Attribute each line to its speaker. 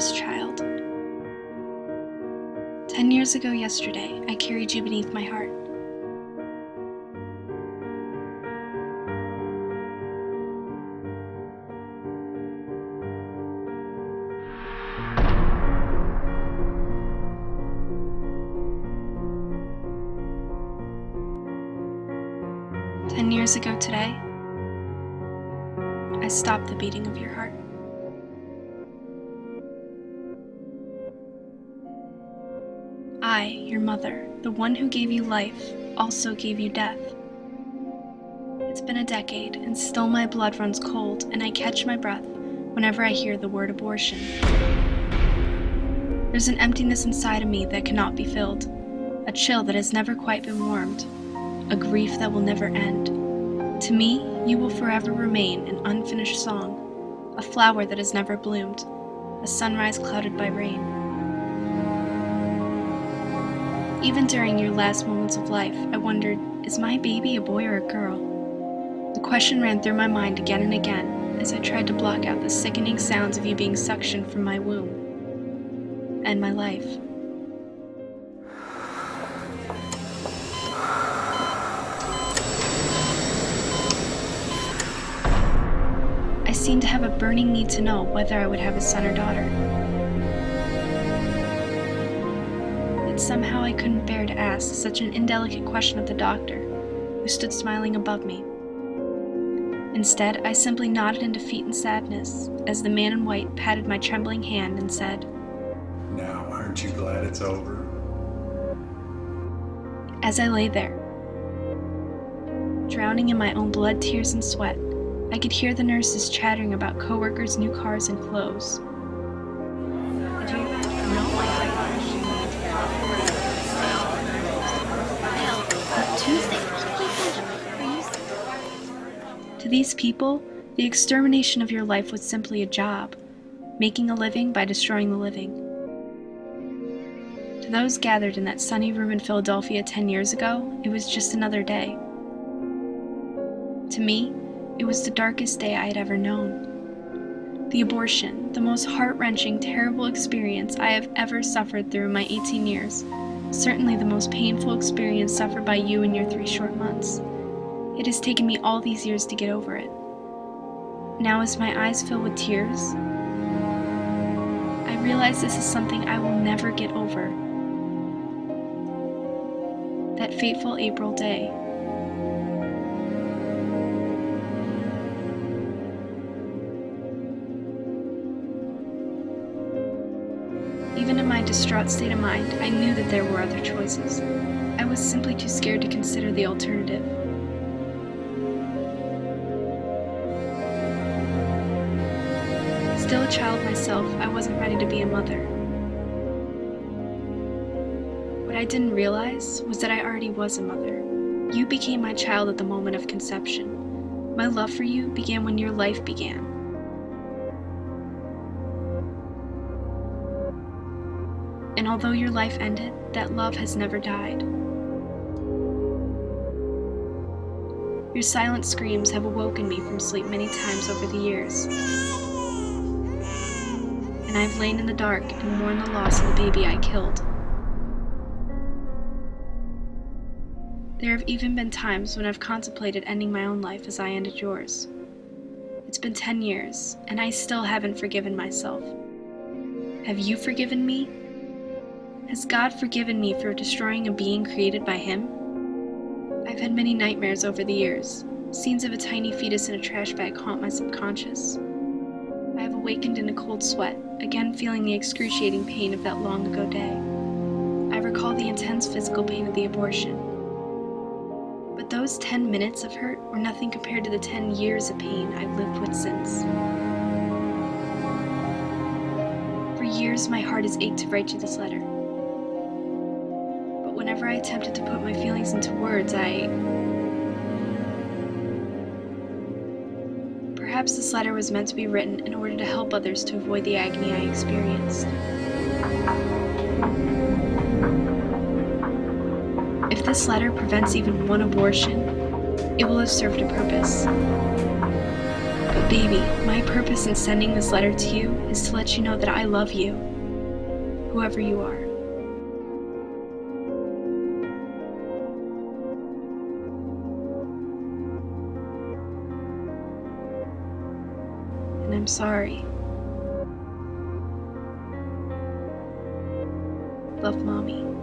Speaker 1: dearest child. 10 years ago yesterday, I carried you beneath my heart. "10 years ago today, I stopped the beating of your heart. I, your mother, the one who gave you life, also gave you death. It's been a decade, and still my blood runs cold, and I catch my breath whenever I hear the word abortion. There's an emptiness inside of me that cannot be filled, a chill that has never quite been warmed, a grief that will never end. To me, you will forever remain an unfinished song, a flower that has never bloomed, a sunrise clouded by rain. Even during your last moments of life, I wondered, is my baby a boy or a girl? The question ran through my mind again and again as I tried to block out the sickening sounds of you being suctioned from my womb and my life. I seemed to have a burning need to know whether I would have a son or daughter. Yet somehow I couldn't bear to ask such an indelicate question of the doctor, who stood smiling above me. Instead, I simply nodded in defeat and sadness as the man in white patted my trembling hand and said,
Speaker 2: "Now, aren't you glad it's over?"
Speaker 1: As I lay there, drowning in my own blood, tears, and sweat, I could hear the nurses chattering about coworkers' new cars and clothes. To these people, the extermination of your life was simply a job, making a living by destroying the living. To those gathered in that sunny room in Philadelphia 10 years ago, it was just another day. To me, it was the darkest day I had ever known. The abortion, the most heart-wrenching, terrible experience I have ever suffered through my 18 years, certainly the most painful experience suffered by you in your 3 short months. It has taken me all these years to get over it. Now as my eyes fill with tears, I realize this is something I will never get over. That fateful April day. Even in my distraught state of mind, I knew that there were other choices. I was simply too scared to consider the alternative. Still a child myself, I wasn't ready to be a mother. What I didn't realize was that I already was a mother. You became my child at the moment of conception. My love for you began when your life began. And although your life ended, that love has never died. Your silent screams have awoken me from sleep many times over the years. And I've lain in the dark and mourned the loss of the baby I killed. There have even been times when I've contemplated ending my own life as I ended yours. It's been 10 years, and I still haven't forgiven myself. Have you forgiven me? Has God forgiven me for destroying a being created by Him? I've had many nightmares over the years. Scenes of a tiny fetus in a trash bag haunt my subconscious. I have awakened in a cold sweat, again feeling the excruciating pain of that long ago day. I recall the intense physical pain of the abortion. But those 10 minutes of hurt were nothing compared to the 10 years of pain I've lived with since. For years, my heart has ached to write you this letter. But whenever I attempted to put my feelings into words, Perhaps this letter was meant to be written in order to help others to avoid the agony I experienced. If this letter prevents even one abortion, it will have served a purpose. But Baby, my purpose in sending this letter to you is to let you know that I love you, whoever you are. And I'm sorry. Love, Mommy.